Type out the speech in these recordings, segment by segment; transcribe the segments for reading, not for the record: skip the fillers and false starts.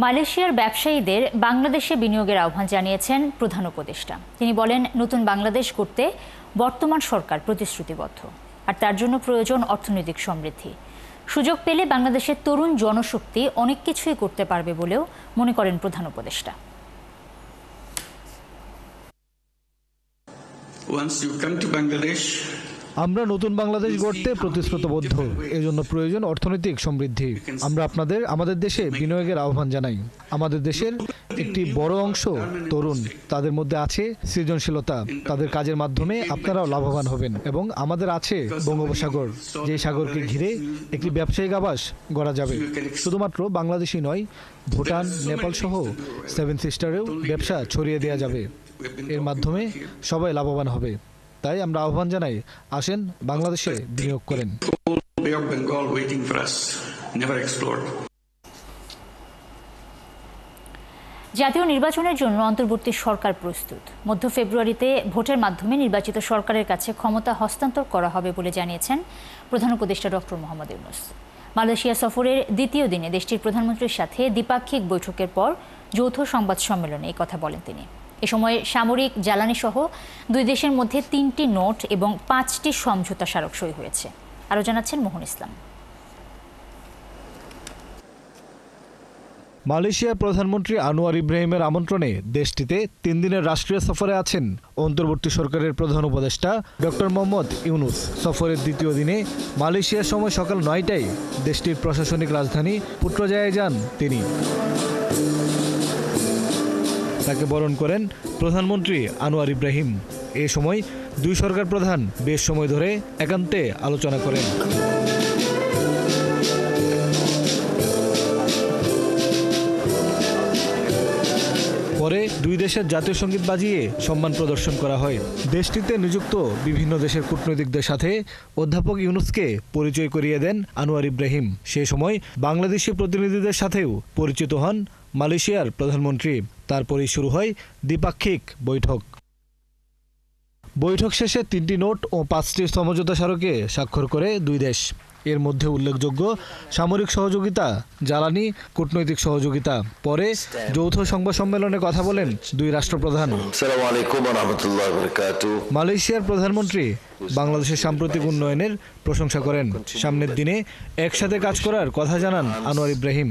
মালয়েশিয়ার ব্যবসায়ীদের বাংলাদেশে বিনিয়োগের আহ্বান জানিয়েছেন প্রধান উপদেষ্টা। তিনি বলেন, নতুন বাংলাদেশ গড়তে বর্তমান সরকার প্রতিশ্রুতিবদ্ধ, আর তার জন্য প্রয়োজন অর্থনৈতিক সমৃদ্ধি। সুযোগ পেলে বাংলাদেশের তরুণ জনশক্তি অনেক কিছুই করতে পারবে বলেও মনে করেন প্রধান উপদেষ্টা। আমরা নতুন বাংলাদেশ গড়তে প্রতিশ্রুতিবদ্ধ, এজন্য প্রয়োজন অর্থনৈতিক সমৃদ্ধি। আমরা আমাদের দেশে বিনিয়োগের আহ্বান জানাই। আমাদের দেশের একটি বড় অংশ তরুণ, তাদের মধ্যে আছে সৃজনশীলতা। তাদের কাজের মাধ্যমে আপনারাও লাভবান হবেন। এবং আমাদের আছে বঙ্গোপসাগর, যে সাগরকে ঘিরে একটি ব্যবসায়িক আবাস গড়া যাবে। শুধুমাত্র বাংলাদেশই নয়, ভুটান, নেপাল সহ 7 সিস্টারেও ব্যবসা ছড়িয়ে দেওয়া যাবে। এর মাধ্যমে সবাই লাভবান হবে। তাই আমরা আহ্বান জানাই, আসেন বাংলাদেশে বিনিয়োগ করেন। জাতীয় নির্বাচনের জন্য অন্তর্বর্তী সরকার প্রস্তুত। মধ্য ফেব্রুয়ারিতে ভোটের মাধ্যমে নির্বাচিত সরকারের কাছে ক্ষমতা হস্তান্তর করা হবে বলে জানিয়েছেন প্রধান উপদেষ্টা ডক্টর মোহাম্মদ ইউনূস। মালয়েশিয়া সফরের দ্বিতীয় দিনে দেশটির প্রধানমন্ত্রীর সাথে দ্বিপাক্ষিক বৈঠকের পর যৌথ সংবাদ সম্মেলনে এই কথা বলেন তিনি। এ সময় সামরিক, জ্বালানি সহ দুই দেশের মধ্যে 3টি নোট এবং 5টি সমঝোতা স্মারক সই হয়েছে। আরও জানাচ্ছেন মোহন ইসলাম। মালয়েশিয়ার প্রধানমন্ত্রী আনোয়ার ইব্রাহিমের আমন্ত্রণে দেশটিতে 3 দিনের রাষ্ট্রীয় সফরে আছেন অন্তর্বর্তী সরকারের প্রধান উপদেষ্টা ডক্টর মোহাম্মদ ইউনূস। সফরের দ্বিতীয় দিনে মালয়েশিয়ার সময় সকাল 9টায় দেশটির প্রশাসনিক রাজধানী পুত্রজায়ায় যান তিনি। তাকে বরণ করেন প্রধানমন্ত্রী আনোয়ার ইব্রাহিম। এ সময় দুই সরকার প্রধান বেশ সময় ধরে একান্তে আলোচনা করেন। পরে দুই দেশের জাতীয় সঙ্গীত বাজিয়ে সম্মান প্রদর্শন করা হয়। দেশটিতে নিযুক্ত বিভিন্ন দেশের কূটনৈতিকদের সাথে অধ্যাপক ইউনূসকে পরিচয় করিয়ে দেন আনোয়ার ইব্রাহিম। সে সময় বাংলাদেশি প্রতিনিধিদের সাথেও পরিচিত হন মালয়েশিয়ার প্রধানমন্ত্রী। তারপরেই শুরু হয় দ্বিপাক্ষিক বৈঠক। বৈঠক শেষে 3টি নোট ও 5টি সমঝোতা স্মারকে স্বাক্ষর করে দুই দেশ। এর মধ্যে উল্লেখযোগ্য সামরিক সহযোগিতা, জ্বালানি, কূটনৈতিক সহযোগিতা। পরে যৌথ সংবাদ সম্মেলনে কথা বলেন দুই রাষ্ট্রপ্রধান। মালয়েশিয়ার প্রধানমন্ত্রী বাংলাদেশের সাম্প্রতিক উন্নয়নের প্রশংসা করেন। সামনের দিনে একসাথে কাজ করার কথা জানান আনোয়ার ইব্রাহিম।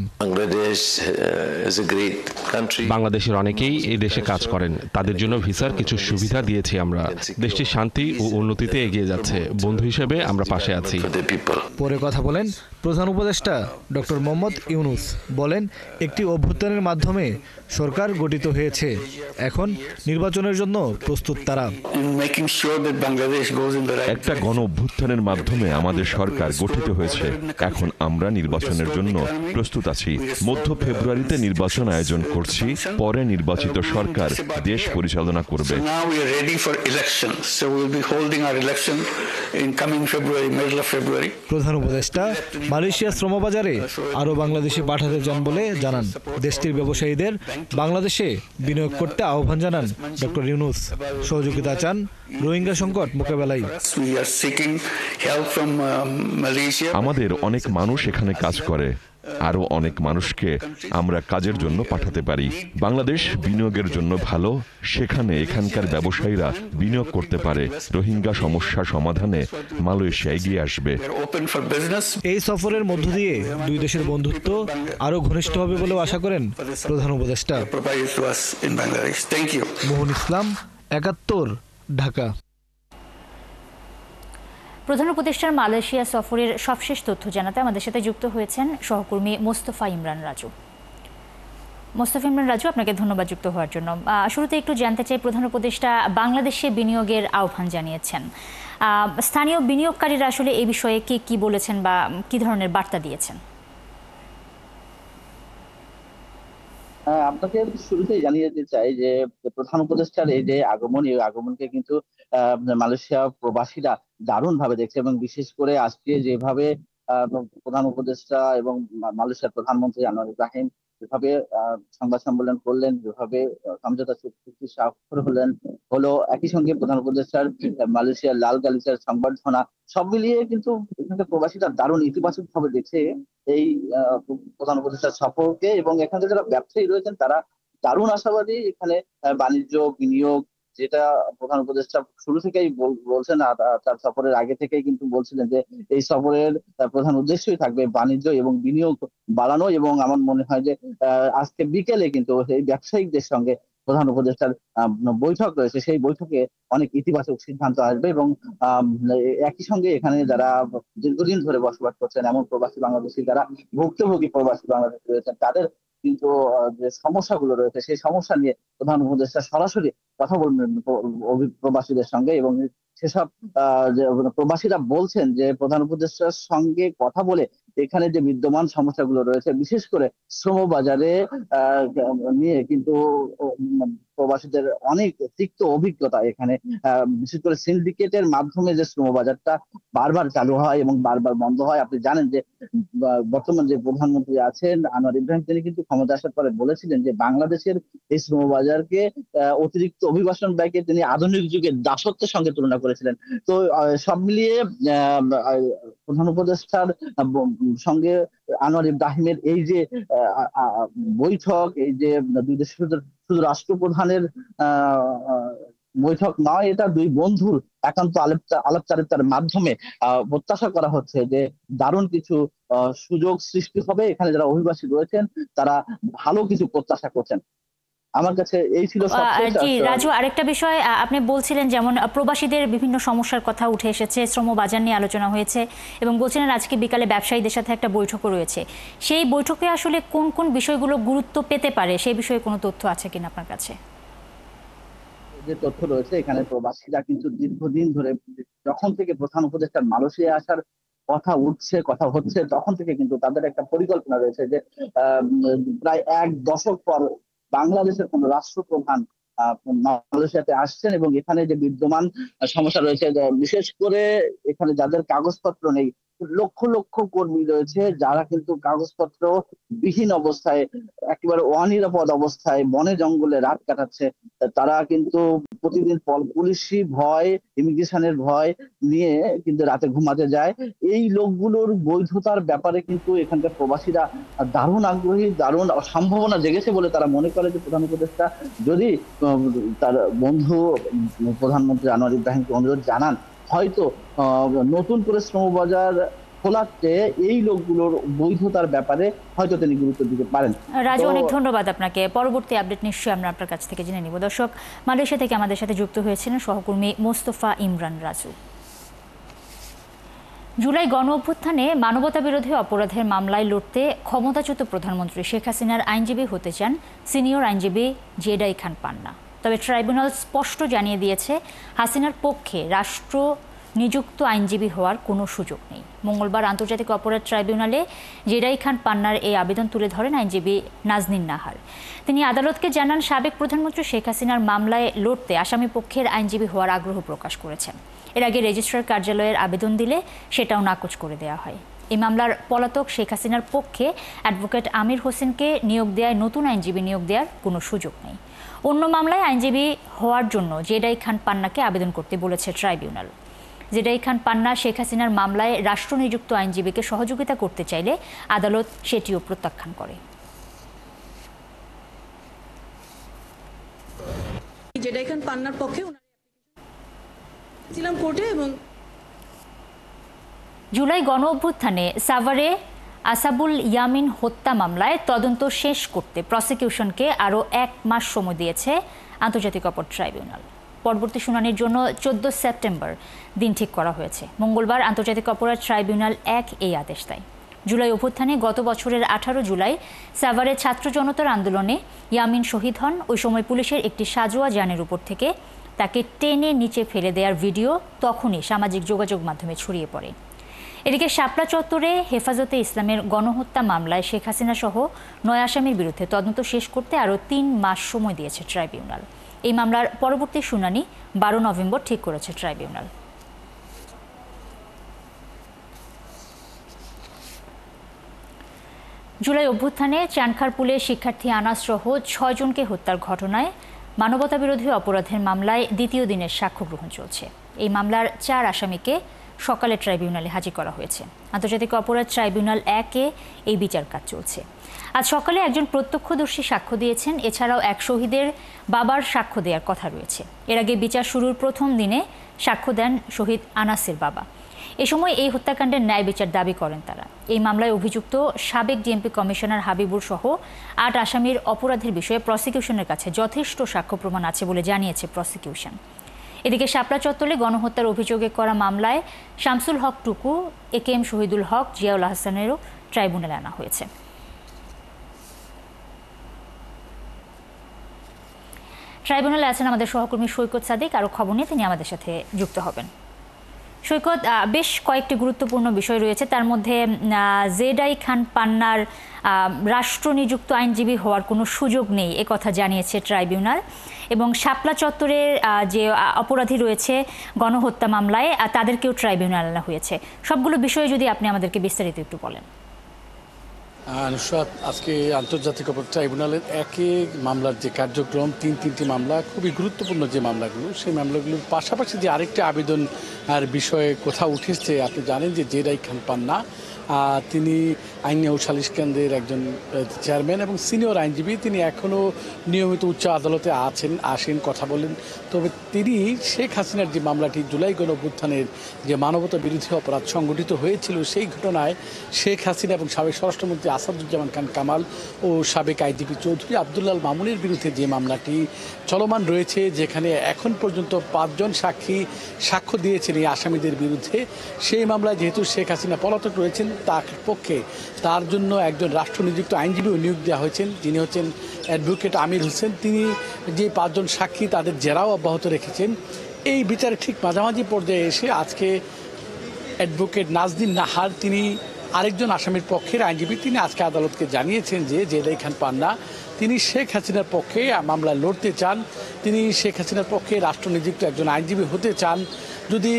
বাংলাদেশের অনেকেই এই দেশে কাজ করেন, তাদের জন্য ভিসার কিছু সুবিধা দিয়েছি আমরা। দেশটি শান্তি ও উন্নতিতে এগিয়ে যাচ্ছে, বন্ধু হিসেবে আমরা পাশে আছি। পরে কথা বলেন প্রধান উপদেষ্টা ডক্টর মোহাম্মদ ইউনূস। বলেন, একটি অভ্যুত্থানের মাধ্যমে সরকার গঠিত হয়েছে, এখন নির্বাচনের জন্য প্রস্তুত তারা। একটা গণ অভ্যুত্থানের মাধ্যমে আমাদের সরকার গঠিত হয়েছে, এখন আমরা নির্বাচনের জন্য প্রস্তুত আছি। মধ্য ফেব্রুয়ারিতে নির্বাচন আয়োজন করছি, পরে নির্বাচিত সরকার দেশ পরিচালনা করবে। প্রধান উপদেষ্টা মালয়েশিয়ার শ্রমবাজারে আরও বাংলাদেশি পাঠাতে চান বলে জানান। দেশটির ব্যবসায়ীদের বাংলাদেশে বিনিয়োগ করতে আহ্বান জানান ডক্টর ইউনূস। সহযোগিতা চান রোহিঙ্গা সংকট মোকাবেলায়। আমাদের অনেক মানুষ এখানে কাজ করে, আরও অনেক মানুষকে আমরা কাজের জন্য পাঠাতে পারি। বাংলাদেশ বিনিয়োগের জন্য ভালো, সেখানে এখানকার ব্যবসায়ীরা বিনিয়োগ করতে পারে। রোহিঙ্গা সমস্যা সমাধানে মালয়েশিয়া এগিয়ে আসবে। এই সফরের মধ্য দিয়ে দুই দেশের বন্ধুত্ব আরও ঘনিষ্ঠ হবে বলেও আশা করেন প্রধান উপদেষ্টা। মোহন ইসলাম, ৭১, ঢাকা। প্রধান উপদেষ্টার মালয়েশিয়া সফরের সবশেষ তথ্য জানাতে আমাদের সাথে যুক্ত হয়েছেন সহকর্মী মোস্তফা ইমরান রাজু। মোস্তফা ইমরান রাজু, আপনাকে ধন্যবাদ যুক্ত হওয়ার জন্য। শুরুতে একটু জানতে চাই, প্রধান উপদেষ্টা বাংলাদেশে বিনিয়োগের আহ্বান জানিয়েছেন। স্থানীয় বিনিয়োগকারীরা আসলে এই বিষয়ে কি বলেছেন বা কি ধরনের বার্তা দিয়েছেন? আপনাকে শুরুতেই জানিয়ে দিতে চাই যে প্রধান উপদেষ্টার এই যে আগমন, এই আগমনকে কিন্তু মালয়েশিয়া প্রবাসীরা দারুণ ভাবে দেখছে, এবং বিশেষ করে আজকে যেভাবে প্রধান উপদেষ্টা এবং মালয়েশিয়ার প্রধানমন্ত্রী আনোয়ার ইব্রাহিম যেভাবে সংবাদ সম্মেলন করলেন, যেভাবে সমঝোতা চুক্তি স্বাক্ষর হলো, একই সঙ্গে প্রধান উপদেষ্টার মালয়েশিয়ার লাল গালিচার সংবর্ধনা, সব মিলিয়ে কিন্তু এখানকার প্রবাসীরা দারুণ ইতিবাচক ভাবে দেখছে এই প্রধান উপদেষ্টার সফরকে। এবং এখানে যারা ব্যবসায়ী রয়েছেন তারা দারুণ আশাবাদী। এখানে বাণিজ্য, বিনিয়োগ, যেটা প্রধান উপদেষ্টা শুরু থেকেই বলছেন, আর তার সফরের আগে থেকেই কিন্তু বলছিলেন যে এই সফরের প্রধান উদ্দেশ্যই থাকবে বাণিজ্য এবং বিনিয়োগ বাড়ানো। এবং আমার মনে হয় যে আজকে বিকেলে কিন্তু এই ব্যবসায়িকদের সঙ্গে প্রধান উপদেষ্টার বৈঠক রয়েছে, সেই বৈঠকে অনেক ইতিবাচক সিদ্ধান্ত আসবে। এবং একই সঙ্গে এখানে যারা দীর্ঘদিন ধরে বসবাস করছেন এমন প্রবাসী বাংলাদেশি, যারা ভুক্তভোগী প্রবাসী বাংলাদেশি রয়েছেন, তাদের কিন্তু যে সমস্যাগুলো রয়েছে সেই সমস্যা নিয়ে প্রধান উপদেষ্টা সরাসরি কথা বলবেন প্রবাসীদের সঙ্গে। এবং সেসব যে প্রবাসীরা বলছেন যে প্রধান উপদেষ্টার সঙ্গে কথা বলে এখানে যে বিদ্যমান সমস্যাগুলো রয়েছে, বিশেষ করে শ্রম বাজারে নিয়ে কিন্তু প্রবাসীদের অনেক তিক্ত অভিজ্ঞতা এখানে। বিশেষ করে সিন্ডিকেটের মাধ্যমে যে শ্রম বাজারটা বারবার চালু হয় এবং বারবার বন্ধ হয়। আপনি জানেন যে বর্তমান যে প্রধানমন্ত্রী আছেন আনোয়ার ইব্রাহিম, তিনি কিন্তু ক্ষমতা আসার পরে বলেছিলেন যে বাংলাদেশের এই শ্রম বাজারকে অতিরিক্ত অভিবাসন ব্যয়কে তিনি আধুনিক যুগের দাসত্বের সঙ্গে তুলনা করেছিলেন। তো সব মিলিয়ে প্রধান উপদেষ্টার সঙ্গে আনোয়ার ইব্রাহিমের এই যে বৈঠক, এই যে দুই দেশের শুধু রাষ্ট্রপ্রধানের বৈঠক নয়, এটা দুই বন্ধুর একান্ত আলাপচারিতার মাধ্যমে প্রত্যাশা করা হচ্ছে যে দারুণ কিছু সুযোগ সৃষ্টি হবে। এখানে যারা অভিবাসী রয়েছেন তারা ভালো কিছু প্রত্যাশা করছেন। আমার কাছে এই ছিল জি রাজু, আরেকটা বিষয় আপনি বলছিলেন, যেমন প্রবাসীদের বিভিন্ন সমস্যার কথা উঠে এসেছে, শ্রম বাজার নিয়ে আলোচনা হয়েছে এবং বলছিলেন আজকে বিকালে ব্যবসায়ীদের সাথে একটা বৈঠকও রয়েছে। সেই বৈঠকে আসলে কোন কোন বিষয়গুলো গুরুত্ব পেতে পারে সেই বিষয়ে কোনো তথ্য আছে কিনা আপনার কাছে? যে তথ্য রয়েছে, এখানে প্রবাসীরা কিন্তু দীর্ঘদিন ধরে, যখন থেকে প্রধান উপদেষ্টার মালয়েশিয়া আসার কথা হচ্ছে, তখন থেকে কিন্তু তাদের একটা পরিকল্পনা রয়েছে যে প্রায় এক দশক পর বাংলাদেশের কোন রাষ্ট্রপ্রধান মালয়েশিয়াতে আসছেন। এবং এখানে যে বিদ্যমান সমস্যা রয়েছে, বিশেষ করে এখানে যাদের কাগজপত্র নেই, লক্ষ লক্ষ কর্মী রয়েছে যারা কিন্তু কাগজপত্র বিহীন অবস্থায়, একেবারে অনিরাপদ অবস্থায় বনে জঙ্গলে রাত কাটাচ্ছে। তারা কিন্তু প্রতিদিন পুলিশি ভয়, ইমিগ্রেশনের ভয় নিয়ে কিন্তু রাতে ঘুমাতে যায়। এই লোকগুলোর বৈধতার ব্যাপারে কিন্তু এখানকার প্রবাসীরা দারুণ আগ্রহী, দারুণ সম্ভাবনা জেগেছে বলে তারা মনে করে যে প্রধান উপদেষ্টা যদি তার বন্ধু প্রধানমন্ত্রী আনোয়ার ইব্রাহিমকে অনুরোধ জানান, হয়তো নতুন করে শ্রমবাজার খোলাতে এই লোকগুলোর বৈধতার ব্যাপারে হয়তো তিনি গুরুত্ব দিতে পারেন। রাজু, অনেক ধন্যবাদ আপনাকে। পরবর্তী আপডেট নিশ্চয়ই আমরা আপনার কাছ থেকে জেনে নিব। দর্শক, মালয়েশিয়া থেকে আমাদের সাথে যুক্ত হয়েছিলেন সহকর্মী মোস্তফা ইমরান রাজু। জুলাই গণ অভ্যুত্থানে মানবতা বিরোধী অপরাধের মামলায় লড়তে ক্ষমতাচ্যুত প্রধানমন্ত্রী শেখ হাসিনার আইনজীবী হতে চান সিনিয়র আইনজীবী জেডাই খান পান্না। তবে ট্রাইব্যুনাল স্পষ্ট জানিয়ে দিয়েছে হাসিনার পক্ষে রাষ্ট্র নিযুক্ত আইনজীবী হওয়ার কোনো সুযোগ নেই। মঙ্গলবার আন্তর্জাতিক অপরাধ ট্রাইব্যুনালে জেডাই খান পান্নার এই আবেদন তুলে ধরেন আইনজীবী নাজনীন নাহার। তিনি আদালতকে জানান, সাবেক প্রধানমন্ত্রী শেখ হাসিনার মামলায় লড়তে আসামি পক্ষের আইনজীবী হওয়ার আগ্রহ প্রকাশ করেছেন। এর আগে রেজিস্ট্রার কার্যালয়ের আবেদন দিলে সেটাও নাকচ করে দেওয়া হয়। এই মামলার পলাতক শেখ হাসিনার পক্ষে অ্যাডভোকেট আমির হোসেনকে নিয়োগ দেওয়ায় নতুন আইনজীবী নিয়োগ দেওয়ার কোনো সুযোগ নেই। অন্য মামলায় আইনজীবী হওয়ার জন্য জেডাই খান পান্নাকে আবেদন করতে বলেছে ট্রাইব্যুনাল। জেডাই খান পান্না শেখ হাসিনার মামলায় রাষ্ট্রনিযুক্ত আইনজীবীকে সহযোগিতা করতে চাইলে আদালত সেটিও প্রত্যাখ্যান করে। জেডাই খান পান্নার পক্ষে ছিলাম কোর্টে। এবং জুলাই গণ অভ্যুত্থানে সাভারে আসাবুল ইয়ামিন হত্যা মামলায় তদন্ত শেষ করতে প্রসিকিউশনকে আরও 1 মাস সময় দিয়েছে আন্তর্জাতিক অপরাধ ট্রাইব্যুনাল। পরবর্তী শুনানির জন্য 14 সেপ্টেম্বর দিন ঠিক করা হয়েছে। মঙ্গলবার আন্তর্জাতিক অপরাধ ট্রাইব্যুনাল 1 এই আদেশ দেয়। জুলাই অভ্যুত্থানে গত বছরের 18 জুলাই সাভারে ছাত্র জনতার আন্দোলনে ইয়ামিন শহীদ হন। ওই সময় পুলিশের একটি সাজোয়া যানের উপর থেকে তাকে টেনে নিচে ফেলে দেওয়ার ভিডিও তখনই সামাজিক যোগাযোগ মাধ্যমে ছড়িয়ে পড়ে। এদিকে শাপলা চত্বরে হেফাজতে ইসলামের গণহত্যা মামলায় শেখ হাসিনা সহ 9 আসামির বিরুদ্ধে তদন্ত শেষ করতে আরও 3 মাস সময় দিয়েছে ট্রাইব্যুনাল। এই মামলার পরবর্তী শুনানি 12 নভেম্বর ঠিক করেছে ট্রাইব্যুনাল। জুলাই অভ্যুত্থানে চানখারপুলে শিক্ষার্থী আনাস সহ 6 জনকে হত্যার ঘটনায় মানবতাবিরোধী অপরাধের মামলায় দ্বিতীয় দিনের সাক্ষ্য গ্রহণ চলছে। এই মামলার 4 আসামিকে সকালে ট্রাইব্যুনালে হাজির করা হয়েছে। আন্তর্জাতিক অপরাধ ট্রাইব্যুনাল 1-এ এই বিচার কাজ চলছে। আজ সকালে একজন প্রত্যক্ষদর্শী সাক্ষ্য দিয়েছেন। এছাড়াও এক শহীদের বাবার সাক্ষ্য দেওয়ার কথা রয়েছে। এর আগে বিচার শুরুর প্রথম দিনে সাক্ষ্য দেন শহীদ আনাসের বাবা। এ সময় এই হত্যাকাণ্ডের ন্যায় বিচার দাবি করেন তারা। এই মামলায় অভিযুক্ত সাবেক ডিএমপি কমিশনার হাবিবুর সহ 8 আসামির অপরাধের বিষয়ে প্রসিকিউশনের কাছে যথেষ্ট সাক্ষ্য প্রমাণ আছে বলে জানিয়েছে প্রসিকিউশন। এদিকে শাপলা চত্বরে গণহত্যার অভিযোগে করা মামলায় শামসুল হক টুকু, একেএম শহীদুল হক, জিয়াউল আহসানেরও ট্রাইব্যুনালে আনা হয়েছে। ট্রাইব্যুনালে আছেন আমাদের সহকর্মী সৈকত সাদিক। আরও খবর নিয়ে তিনি আমাদের সাথে যুক্ত হবেন। সৈকত, বেশ কয়েকটি গুরুত্বপূর্ণ বিষয় রয়েছে, তার মধ্যে জেডাই খান পান্নার রাষ্ট্রনিযুক্ত আইনজীবী হওয়ার কোনো সুযোগ নেই এ কথা জানিয়েছে ট্রাইব্যুনাল, এবং শাপলা চত্বরের যে অপরাধী রয়েছে গণহত্যা মামলায় তাদেরকেও ট্রাইব্যুনাল আনা হয়েছে। সবগুলো বিষয়ে যদি আপনি আমাদেরকে বিস্তারিত একটু বলেন। নুসরাত, আজকে আন্তর্জাতিক অপরাধ ট্রাইব্যুনালের একে মামলার যে কার্যক্রম, তিনটি মামলা, খুবই গুরুত্বপূর্ণ যে মামলাগুলো, সেই মামলাগুলোর পাশাপাশি যে আরেকটি আবেদন আর বিষয়ে কথা উঠেছে, আপনি জানেন যে জেডাই খান পান্না তিনি আইন ও সালিশ কেন্দ্রের একজন চেয়ারম্যান এবং সিনিয়র আইনজীবী। তিনি এখনও নিয়মিত উচ্চ আদালতে আসেন, কথা বলেন। তবে তিনি শেখ হাসিনার যে মামলাটি জুলাই গণঅভ্যুত্থানের যে মানবতা বিরোধী অপরাধ সংগঠিত হয়েছিল, সেই ঘটনায় শেখ হাসিনা এবং সাবেক স্বরাষ্ট্রমন্ত্রী আসাদুজ্জামান খান কামাল ও সাবেক আইজিপি চৌধুরী আবদুল্লাল মামুনের বিরুদ্ধে যে মামলাটি চলমান রয়েছে, যেখানে এখন পর্যন্ত 5 জন সাক্ষী সাক্ষ্য দিয়েছেন এই আসামিদের বিরুদ্ধে, সেই মামলায় যেহেতু শেখ হাসিনা পলাতক রয়েছেন, তার পক্ষে তার জন্য একজন রাষ্ট্রনিযুক্ত আইনজীবীও নিয়োগ দেওয়া হয়েছেন, যিনি হচ্ছেন অ্যাডভোকেট আমির হোসেন। তিনি যে 5 জন সাক্ষী তাদের জেরাও অব্যাহত রেখেছেন। এই বিচারে ঠিক মাঝামাঝি পর্যায়ে এসে আজকে অ্যাডভোকেট নাজদিন নাহার, তিনি আরেকজন আসামির পক্ষের আইনজীবী, তিনি আজকে আদালতকে জানিয়েছেন যে জেডাই খান পান্না তিনি শেখ হাসিনার পক্ষে মামলায় লড়তে চান, তিনি শেখ হাসিনার পক্ষে রাষ্ট্রনিযুক্ত একজন আইনজীবী হতে চান। যদি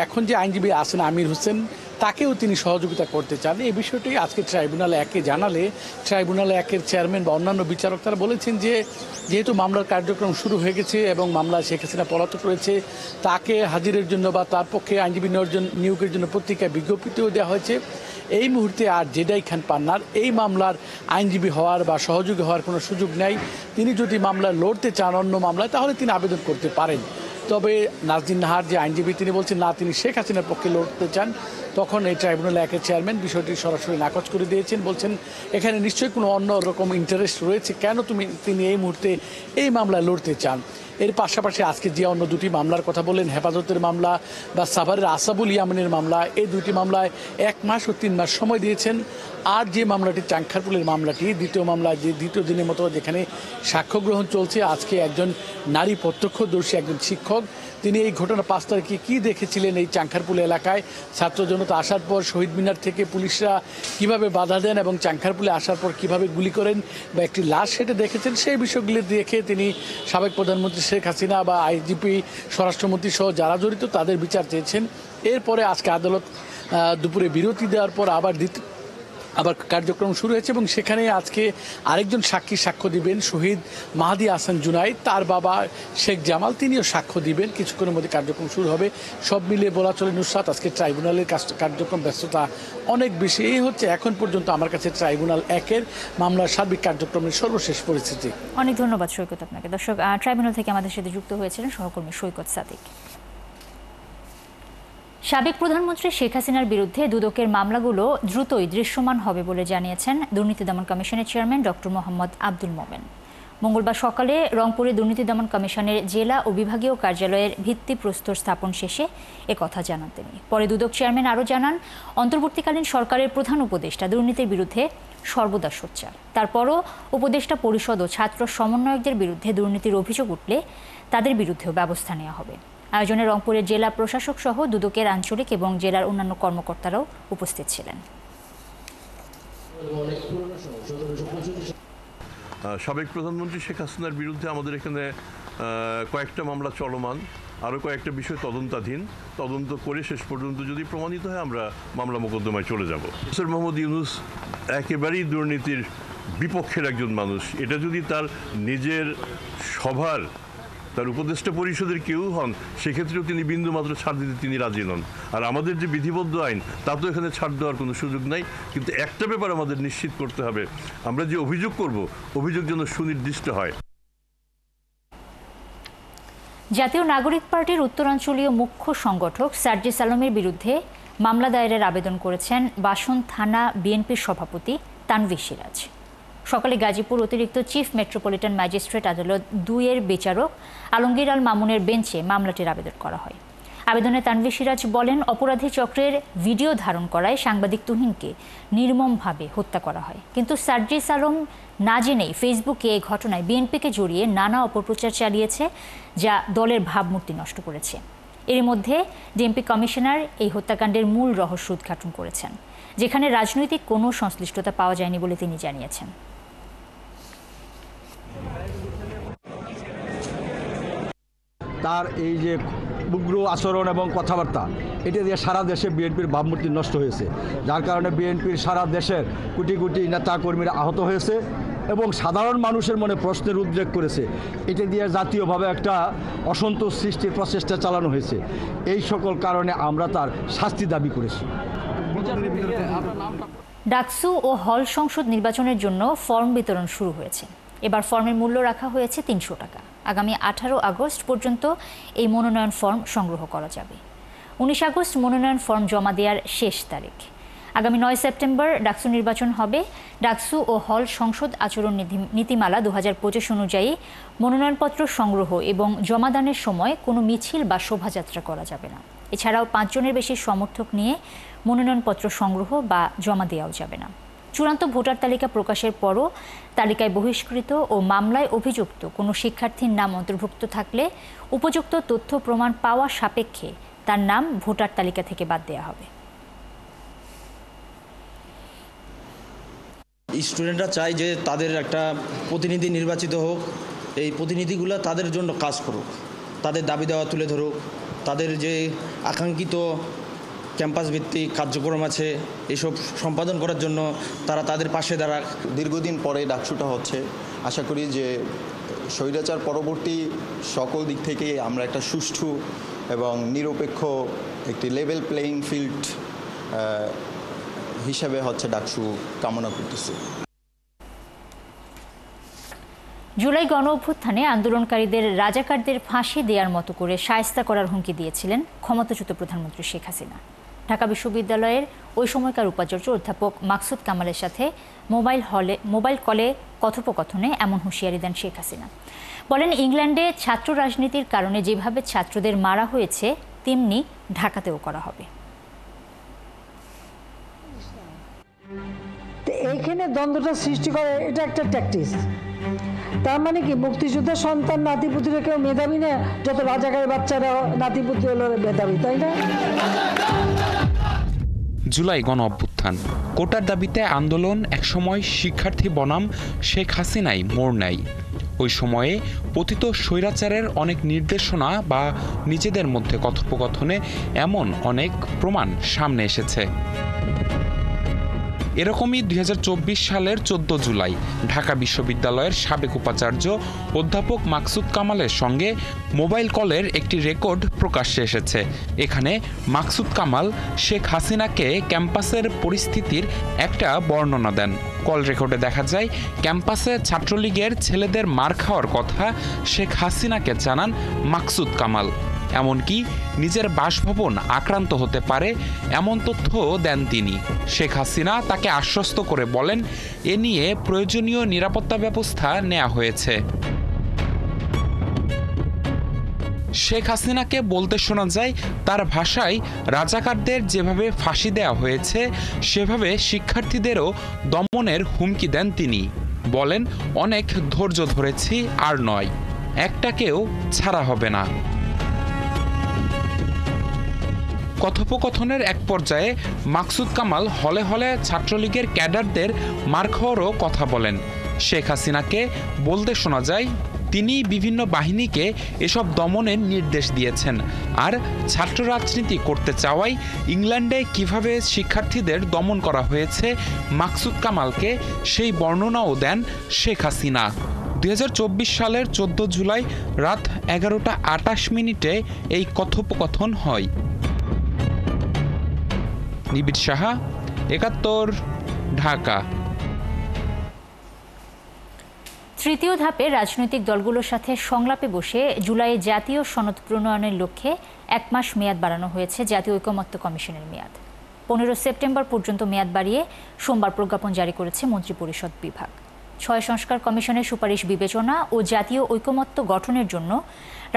এখন যে আইনজীবী আছেন আমির হোসেন, তাকেও তিনি সহযোগিতা করতে চান। এই বিষয়টি আজকে ট্রাইব্যুনাল 1-এ জানালে ট্রাইব্যুনাল 1-এর চেয়ারম্যান বা অন্যান্য বিচারক তারা বলেছেন যে যেহেতু মামলার কার্যক্রম শুরু হয়ে গেছে এবং মামলায় শেখ হাসিনা পলাতক রয়েছে, তাকে হাজিরের জন্য বা তার পক্ষে আইনজীবী নিয়োগের জন্য পত্রিকায় বিজ্ঞপ্তিও দেওয়া হয়েছে। এই মুহূর্তে আর জেডাই খান পান্নার এই মামলার আইনজীবী হওয়ার বা সহযোগী হওয়ার কোনো সুযোগ নেই। তিনি যদি মামলায় লড়তে চান অন্য মামলায়, তাহলে তিনি আবেদন করতে পারেন। তবে নাজদিন নাহার যে আইনজীবী, তিনি বলছেন না, তিনি শেখ হাসিনার পক্ষে লড়তে চান। তখন এই ট্রাইব্যুনাল 1-এর চেয়ারম্যান বিষয়টি সরাসরি নাকচ করে দিয়েছেন, বলছেন এখানে নিশ্চয়ই কোনো অন্য রকম ইন্টারেস্ট রয়েছে, কেন তিনি এই মুহূর্তে এই মামলায় লড়তে চান। এর পাশাপাশি আজকে যে অন্য 2টি মামলার কথা বললেন, হেফাজতের মামলা বা সাভারের আসাবুল ইয়ামিনের মামলা, এই 2টি মামলায় 1 মাস ও 3 মাস সময় দিয়েছেন। আর যে মামলাটি চাংখারপুলের মামলাটি, দ্বিতীয় মামলা, যে দ্বিতীয় দিনের মতো যেখানে সাক্ষ্য গ্রহণ চলছে, আজকে একজন নারী প্রত্যক্ষদর্শী, একজন শিক্ষক, তিনি এই ঘটনা 5 তারিখে কী দেখেছিলেন এই চাংখারপুল এলাকায় ছাত্র জনতা আসার পর শহীদ মিনার থেকে পুলিশরা কিভাবে বাধা দেন এবং চাংখারপুলে আসার পর কিভাবে গুলি করেন বা একটি লাশ সেটা দেখেছেন, সেই বিষয়গুলি দেখে তিনি সাবেক প্রধানমন্ত্রী শেখ হাসিনা বা আইজিপি স্বরাষ্ট্রমন্ত্রী সহ যারা জড়িত তাদের বিচার চেয়েছেন। এরপরে আজকে আদালত দুপুরে বিরতি দেওয়ার পর আবার কার্যক্রম শুরু হয়েছে এবং সেখানে আজকে আরেকজন সাক্ষী সাক্ষ্য দিবেন, শহীদ মাহাদি হাসান জুনাইদ, তার বাবা শেখ জামাল, তিনিও সাক্ষ্য দিবেন। কিছুক্ষণের মধ্যে কার্যক্রম শুরু হবে। সব মিলিয়ে বলা চলে নুসরাত, আজকে ট্রাইব্যুনালের কার্যক্রম ব্যস্ততা অনেক বেশি। এই হচ্ছে এখন পর্যন্ত আমার কাছে ট্রাইব্যুনাল 1-এর মামলার সার্বিক কার্যক্রমের সর্বশেষ পরিস্থিতি। অনেক ধন্যবাদ সৈকত আপনাকে। দর্শক, ট্রাইব্যুনাল থেকে আমাদের সাথে যুক্ত হয়েছিলেন সহকর্মী সৈকত সাদিক। সাবেক প্রধানমন্ত্রী শেখ হাসিনার বিরুদ্ধে দুদকের মামলাগুলো দ্রুতই দৃশ্যমান হবে বলে জানিয়েছেন দুর্নীতি দমন কমিশনের চেয়ারম্যান ডক্টর মোহাম্মদ আব্দুল মোমেন। মঙ্গলবার সকালে রংপুরে দুর্নীতি দমন কমিশনের জেলা ও বিভাগীয় কার্যালয়ের ভিত্তিপ্রস্তর স্থাপন শেষে একথা জানান তিনি। পরে দুদক চেয়ারম্যান আরও জানান, অন্তর্বর্তীকালীন সরকারের প্রধান উপদেষ্টা দুর্নীতির বিরুদ্ধে সর্বদা সোচ্চার। তারপরও উপদেষ্টা পরিষদ ও ছাত্র সমন্বয়কদের বিরুদ্ধে দুর্নীতির অভিযোগ উঠলে তাদের বিরুদ্ধেও ব্যবস্থা নেওয়া হবে। আয়োজনে রংপুরের জেলা প্রশাসক সহ দুদকের আঞ্চলিক এবং জেলার অন্যান্য কর্মকর্তারাও উপস্থিত ছিলেন। সাবেক প্রধানমন্ত্রী শেখ হাসিনার বিরুদ্ধে আমাদের এখানে কয়েকটা মামলা চলমান। আরও কয়েকটা বিষয় তদন্তাধীন, তদন্ত করে শেষ পর্যন্ত যদি প্রমাণিত হয় আমরা মামলা মোকদ্দমায় চলে যাব। স্যার মোহাম্মদ ইউনূস একেবারেই দুর্নীতির বিপক্ষের একজন মানুষ। এটা যদি তার নিজের সভার, তার উপদেষ্টা পরিষদের কেউ হন, সেক্ষেত্রেও তিনি বিন্দুমাত্র ছাড় দিতে তিনি রাজি নন। আর আমাদের যে বিধিবদ্ধ আইন, তা তো এখানে ছাড় দেওয়ার কোনো সুযোগ নাই। কিন্তু একটা ব্যাপার আমাদের নিশ্চিত করতে হবে, আমরা যে অভিযোগ করব, অভিযোগ যেন সুনির্দিষ্ট হয়। জাতীয় নাগরিক পার্টির উত্তরাঞ্চলীয় মুখ্য সংগঠক সার্জিস আলমের বিরুদ্ধে মামলা দায়েরের আবেদন করেছেন বাসন থানা বিএনপির সভাপতি তানভীর সিরাজ। সকালে গাজীপুর অতিরিক্ত চিফ মেট্রোপলিটন ম্যাজিস্ট্রেট আদালত 2-এর বিচারক আলমগীর আল মামুনের বেঞ্চে মামলাটির আবেদন করা হয়। আবেদনে তানভীর সিরাজ বলেন, অপরাধী চক্রের ভিডিও ধারণ করায় সাংবাদিক তুহিনকে নির্মমভাবে হত্যা করা হয়। কিন্তু সার্জিস আলম না জেনেই ফেসবুকে এই ঘটনায় বিএনপিকে জড়িয়ে নানা অপপ্রচার চালিয়েছে, যা দলের ভাবমূর্তি নষ্ট করেছে। এর মধ্যে ডিএমপি কমিশনার এই হত্যাকাণ্ডের মূল রহস্য উদ্ঘাটন করেছেন, যেখানে রাজনৈতিক কোনো সংশ্লিষ্টতা পাওয়া যায়নি বলে তিনি জানিয়েছেন। তার এই যে উগ্র আচরণ এবং কথাবার্তা, এটা দিয়ে সারা দেশে বিএনপির ভাবমূর্তি নষ্ট হয়েছে, যার কারণে বিএনপির সারা দেশের কোটি কোটি নেতা কর্মীরা আহত হয়েছে এবং সাধারণ মানুষের মনে প্রশ্নের উদ্রেক করেছে। এটা দিয়ে জাতীয়ভাবে একটা অসন্তোষ সৃষ্টির প্রচেষ্টা চালানো হয়েছে। এই সকল কারণে আমরা তার শাস্তি দাবি করেছি। ডাকসু ও হল সংসদ নির্বাচনের জন্য ফর্ম বিতরণ শুরু হয়েছে। এবার ফর্মের মূল্য রাখা হয়েছে 300 টাকা। আগামী 18 আগস্ট পর্যন্ত এই মনোনয়ন ফর্ম সংগ্রহ করা যাবে। 19 আগস্ট মনোনয়ন ফর্ম জমা দেওয়ার শেষ তারিখ। আগামী 9 সেপ্টেম্বর ডাকসু নির্বাচন হবে। ডাকসু ও হল সংসদ আচরণ নীতিমালা 2025 অনুযায়ী মনোনয়নপত্র সংগ্রহ এবং জমাদানের সময় কোনো মিছিল বা শোভাযাত্রা করা যাবে না। এছাড়াও 5 জনের বেশি সমর্থক নিয়ে মনোনয়নপত্র সংগ্রহ বা জমা দেওয়াও যাবে না। চূড়ান্ত ভোটার তালিকা প্রকাশের পরও তালিকায় বহিষ্কৃত ও মামলায় অভিযুক্ত কোনো শিক্ষার্থীর নাম অন্তর্ভুক্ত থাকলে উপযুক্ত তথ্য প্রমাণ পাওয়া সাপেক্ষে তার নাম ভোটার তালিকা থেকে বাদ দেওয়া হবে। স্টুডেন্টরা চায় যে তাদের একটা প্রতিনিধি নির্বাচিত হোক, এই প্রতিনিধিগুলো তাদের জন্য কাজ করুক, তাদের দাবি দেওয়া তুলে ধরুক, তাদের যে আকাঙ্ক্ষিত ক্যাম্পাস ভিত্তিক কার্যক্রম আছে এসব সম্পাদন করার জন্য তারা তাদের পাশে দাঁড়াক। দীর্ঘদিন পরে ডাকসুটা হচ্ছে, আশা করি যে স্বৈরাচার পরবর্তী সকল দিক থেকে আমরা একটা সুষ্ঠু এবং নিরপেক্ষ একটি লেভেল প্লেইং ফিল্ড হিসাবে হচ্ছে ডাকসু কামনা করতেছি। জুলাই গণ অভ্যুত্থানে আন্দোলনকারীদের রাজাকারদের ফাঁসি দেওয়ার মতো করে শায়েস্তা করার হুমকি দিয়েছিলেন ক্ষমতাচ্যুত প্রধানমন্ত্রী শেখ হাসিনা। ঢাকা বিশ্ববিদ্যালয়ের ওই সময়কার উপাচার্য অধ্যাপক মাকসুদ কামালের সাথে মোবাইল কলে কথোপকথনে এমন হুঁশিয়ারি দেন শেখ হাসিনা। বলেন, ইংল্যান্ডে ছাত্র রাজনীতির কারণে যেভাবে ছাত্রদের মারা হয়েছে তেমনি ঢাকাতেও করা হবে। এইখানে দ্বন্দ্বটা সৃষ্টি করে, এটা একটা ট্যাকটিস। তার মানে কি মুক্তিযুদ্ধের সন্তান নাতিপুতিরা কেউ মেধাবী না, যত রাজাকারের বাচ্চারা নাতিপুতি হলো মেধাবী, তাই না? জুলাই গণ অভ্যুত্থান, কোটার দাবিতে আন্দোলন একসময় শিক্ষার্থী বনাম শেখ হাসিনাই মোড় নেয়। ওই সময়ে পতিত স্বৈরাচারের অনেক নির্দেশনা বা নিজেদের মধ্যে কথোপকথনে এমন অনেক প্রমাণ সামনে এসেছে। এরকমই 2024 সালের 14 জুলাই ঢাকা বিশ্ববিদ্যালয়ের সাবেক উপাচার্য অধ্যাপক মাকসুদ কামালের সঙ্গে মোবাইল কলের একটি রেকর্ড প্রকাশ্যে এসেছে। এখানে মাকসুদ কামাল শেখ হাসিনাকে ক্যাম্পাসের পরিস্থিতির একটা বর্ণনা দেন। কল রেকর্ডে দেখা যায়, ক্যাম্পাসে ছাত্রলীগের ছেলেদের মার খাওয়ার কথা শেখ হাসিনাকে জানান মাকসুদ কামাল। এমনকি নিজের বাসভবন আক্রান্ত হতে পারে এমন তথ্য দেন তিনি। শেখ হাসিনা তাকে আশ্বস্ত করে বলেন, এ নিয়ে প্রয়োজনীয় নিরাপত্তা ব্যবস্থা নেওয়া হয়েছে। শেখ হাসিনাকে বলতে শোনা যায়, তার ভাষায় রাজাকারদের যেভাবে ফাঁসি দেওয়া হয়েছে সেভাবে শিক্ষার্থীদেরও দমনের হুমকি দেন তিনি। বলেন, অনেক ধৈর্য ধরেছি, আর নয়, একটাকেও ছাড়া হবে না। কথোপকথনের এক পর্যায়ে মাকসুদ কামাল হলে হলে ছাত্রলীগের ক্যাডারদের মার খাওয়ারও কথা বলেন। শেখ হাসিনাকে বলতে শোনা যায়, তিনি বিভিন্ন বাহিনীকে এসব দমনের নির্দেশ দিয়েছেন। আর ছাত্র রাজনীতি করতে চাওয়ায় ইংল্যান্ডে কিভাবে শিক্ষার্থীদের দমন করা হয়েছে মাকসুদ কামালকে সেই বর্ণনাও দেন শেখ হাসিনা। 2024 সালের 14 জুলাই রাত 11:28 এই কথোপকথন হয়। নিবিড় সাহা, 71, ঢাকা। তৃতীয় ধাপে রাজনৈতিক দলগুলোর সাথে সংলাপে বসে জুলাইয়ে জাতীয় সনদ প্রণয়নের লক্ষ্যে 1 মাস মেয়াদ বাড়ানো হয়েছে জাতীয় ঐকমত্য কমিশনের মেয়াদ। 15 সেপ্টেম্বর পর্যন্ত মেয়াদ বাড়িয়ে সোমবার প্রজ্ঞাপন জারি করেছে মন্ত্রিপরিষদ বিভাগ। 6 সংস্কার কমিশনের সুপারিশ বিবেচনা ও জাতীয় ঐকমত্য গঠনের জন্য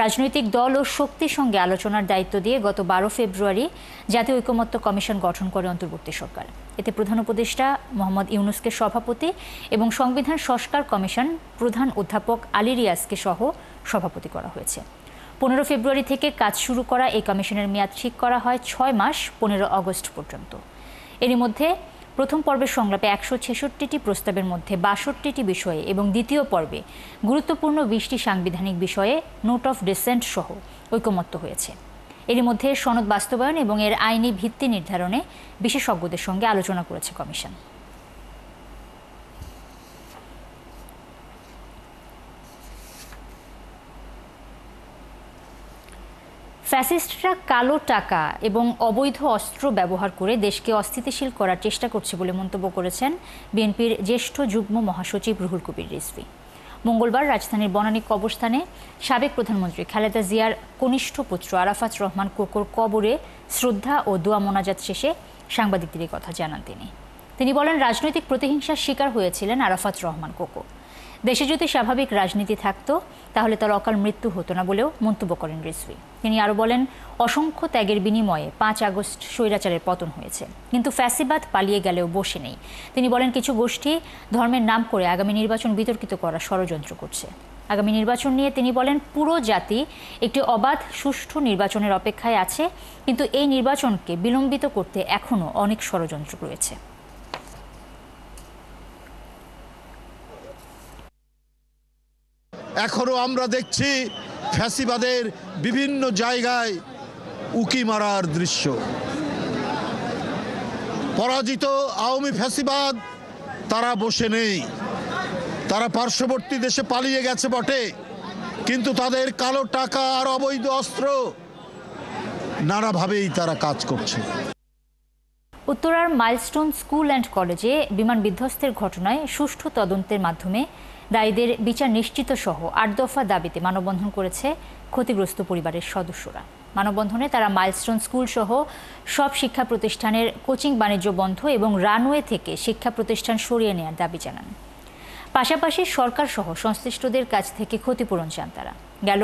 রাজনৈতিক দল ও শক্তির সঙ্গে আলোচনার দায়িত্ব দিয়ে গত 12 ফেব্রুয়ারি জাতীয় ঐকমত্য কমিশন গঠন করে অন্তর্বর্তী সরকার। এতে প্রধান উপদেষ্টা মোহাম্মদ ইউনূসকে সভাপতি এবং সংবিধান সংস্কার কমিশন প্রধান অধ্যাপক আলী রিয়াজকে সহ সভাপতি করা হয়েছে। 15 ফেব্রুয়ারি থেকে কাজ শুরু করা এই কমিশনের মেয়াদ ঠিক করা হয় 6 মাস 15 আগস্ট পর্যন্ত। এরই মধ্যে প্রথম পর্বের সংলাপে 166টি প্রস্তাবের মধ্যে 62টি বিষয়ে এবং দ্বিতীয় পর্বে গুরুত্বপূর্ণ 20টি সাংবিধানিক বিষয়ে নোট অফ ডিসেন্ট সহ ঐকমত্য হয়েছে। এরই মধ্যে সনদ বাস্তবায়ন এবং এর আইনি ভিত্তি নির্ধারণে বিশেষজ্ঞদের সঙ্গে আলোচনা করেছে কমিশন। ফ্যাসিস্টরা কালো টাকা এবং অবৈধ অস্ত্র ব্যবহার করে দেশকে অস্থিতিশীল করার চেষ্টা করছে বলে মন্তব্য করেছেন বিএনপির জ্যেষ্ঠ যুগ্ম মহাসচিব রুহুল কবির রিজভী। মঙ্গলবার রাজধানীর বনানী কবরস্থানে সাবেক প্রধানমন্ত্রী খালেদা জিয়ার কনিষ্ঠ পুত্র আরাফাত রহমান কোকোর কবরে শ্রদ্ধা ও দোয়া মোনাজাত শেষে সাংবাদিকদের এই কথা জানান তিনি বলেন, রাজনৈতিক প্রতিহিংসার শিকার হয়েছিলেন আরাফাত রহমান কোকো। দেশে যদি স্বাভাবিক রাজনীতি থাকতো তাহলে তার অকাল মৃত্যু হতো না বলেও মন্তব্য করেন রিজভী। তিনি আরও বলেন, অসংখ্য ত্যাগের বিনিময়ে 5 আগস্ট স্বৈরাচারের পতন হয়েছে, কিন্তু ফ্যাসিবাদ পালিয়ে গেলেও বসে নেই। তিনি বলেন, কিছু গোষ্ঠী ধর্মের নাম করে আগামী নির্বাচন বিতর্কিত করার ষড়যন্ত্র করছে। আগামী নির্বাচন নিয়ে তিনি বলেন, পুরো জাতি একটি অবাধ সুষ্ঠু নির্বাচনের অপেক্ষায় আছে, কিন্তু এই নির্বাচনকে বিলম্বিত করতে এখনও অনেক ষড়যন্ত্র রয়েছে। এখনো আমরা দেখছি ফ্যাসিবাদের বিভিন্ন জায়গায় উকি মারার দৃশ্য। পরাজিত আওয়ামী ফ্যাসিবাদ তারা বসে নেই, তারা পার্শ্ববর্তী দেশে পালিয়ে গেছে বটে, কিন্তু তাদের কালো টাকা আর অবৈধ অস্ত্র নানাভাবেই তারা কাজ করছে। উত্তরার মাইলস্টোন স্কুল অ্যান্ড কলেজে বিমান বিধ্বস্তের ঘটনায় সুষ্ঠু তদন্তের মাধ্যমে দায়ীদের বিচার নিশ্চিত সহ 8 দফা দাবিতে মানববন্ধন করেছে ক্ষতিগ্রস্ত পরিবারের সদস্যরা। মানববন্ধনে তারা মাইলস্টোন স্কুল সহ সব শিক্ষা প্রতিষ্ঠানের কোচিং বাণিজ্য বন্ধ এবং রানওয়ে থেকে শিক্ষা প্রতিষ্ঠান সরিয়ে নেওয়ার দাবি জানান। পাশাপাশি সরকার সহ সংশ্লিষ্টদের কাছ থেকে ক্ষতিপূরণ চান তারা। গেল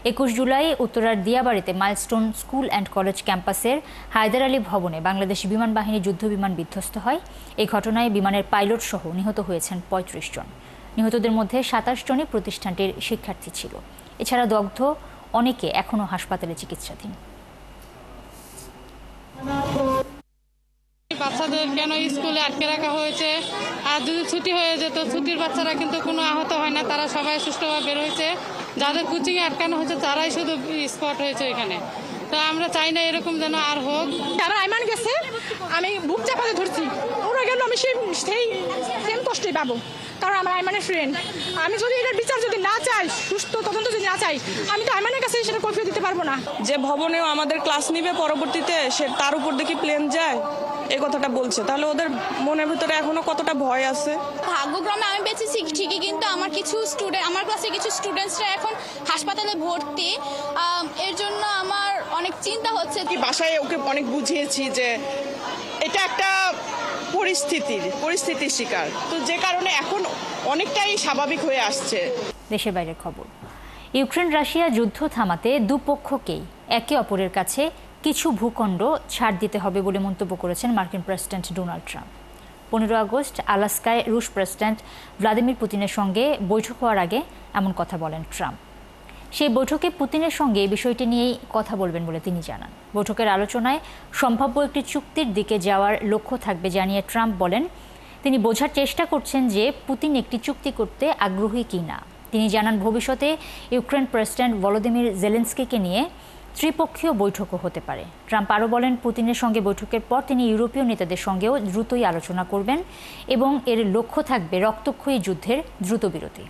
21 জুলাই উত্তরার দিয়াবাড়িতে মাইলস্টোন স্কুল অ্যান্ড কলেজ ক্যাম্পাসের হায়দার আলী ভবনে বাংলাদেশ বিমান বাহিনী যুদ্ধবিমান বিধ্বস্ত হয়। এই ঘটনায় বিমানের পাইলট সহ নিহত হয়েছেন 35 জন। নিহতদের মধ্যে 27 জনই প্রতিষ্ঠানটির শিক্ষার্থী ছিল। এছাড়া দগ্ধ অনেকে এখনও হাসপাতালে চিকিৎসাধীন। বাচ্চাদের কেন স্কুলে আটকে রাখা হয়েছে, আর যদি ছুটি হয়ে যেত, ছুটির বাচ্চারা কিন্তু কোনো আহত হয় না, তারা সবাই সুষ্ঠুভাবে বের হয়েছে। যাদের কোচিংয়ে আটকানো হয়েছে তারাই শুধু স্পট হয়েছে এখানে। তো আমরা চাই না এরকম যেন আর হোক। যারা আইমান গেছে আমি বুক চাপাতে ধরছি, ওরা গেল আমি সেই সেম কষ্টই পাবো, কারণ আমার আইমানের ফ্রেন্ড। আমি যদি এটার বিচার যদি না চাই, সুস্থ তদন্ত যদি না চাই, আমি তো আইমানের কাছে সেটা কৈফিয়ত দিতে পারবো না। যে ভবনেও আমাদের ক্লাস নিবে পরবর্তীতে সে তার উপর দেখি প্লেন যায়, এই কথাটা বলছে, তাহলে ওদের মনের ভিতরে এখনো কতটা ভয় আছে। ভাগ্যক্রমে আমি বেঁচেছি ঠিকই, কিন্তু আমার ক্লাসে কিছু স্টুডেন্টসরা এখন হাসপাতালে ভর্তি। এর জন্য আমার অনেক চিন্তা হচ্ছে। বাসায় ওকে অনেক বুঝিয়েছি যে এটা একটা পরিস্থিতির শিকার, তো যে কারণে এখন অনেকটাই স্বাভাবিক হয়ে আসছে। দেশের বাইরের খবর। ইউক্রেন রাশিয়া যুদ্ধ থামাতে দুপক্ষকেই একে অপরের কাছে কিছু ভূখণ্ড ছাড় দিতে হবে বলে মন্তব্য করেছেন মার্কিন প্রেসিডেন্ট ডোনাল্ড ট্রাম্প। 15 আগস্ট আলাস্কায় রুশ প্রেসিডেন্ট ভ্লাদিমির পুতিনের সঙ্গে বৈঠক হওয়ার আগে এমন কথা বলেন ট্রাম্প। সেই বৈঠকে পুতিনের সঙ্গে এই বিষয়টি নিয়েই কথা বলবেন বলে তিনি জানান। বৈঠকের আলোচনায় সম্ভাব্য একটি চুক্তির দিকে যাওয়ার লক্ষ্য থাকবে জানিয়ে ট্রাম্প বলেন, তিনি বোঝার চেষ্টা করছেন যে পুতিন একটি চুক্তি করতে আগ্রহী কি না। তিনি জানান ভবিষ্যতে ইউক্রেন প্রেসিডেন্ট ভলোদিমির জেলেনস্কিকে নিয়ে ত্রিপক্ষীয় বৈঠকও হতে পারে। ট্রাম্প আরও বলেন, পুতিনের সঙ্গে বৈঠকের পর তিনি ইউরোপীয় নেতাদের সঙ্গেও দ্রুতই আলোচনা করবেন এবং এর লক্ষ্য থাকবে রক্তক্ষয়ী যুদ্ধের দ্রুত বিরতি।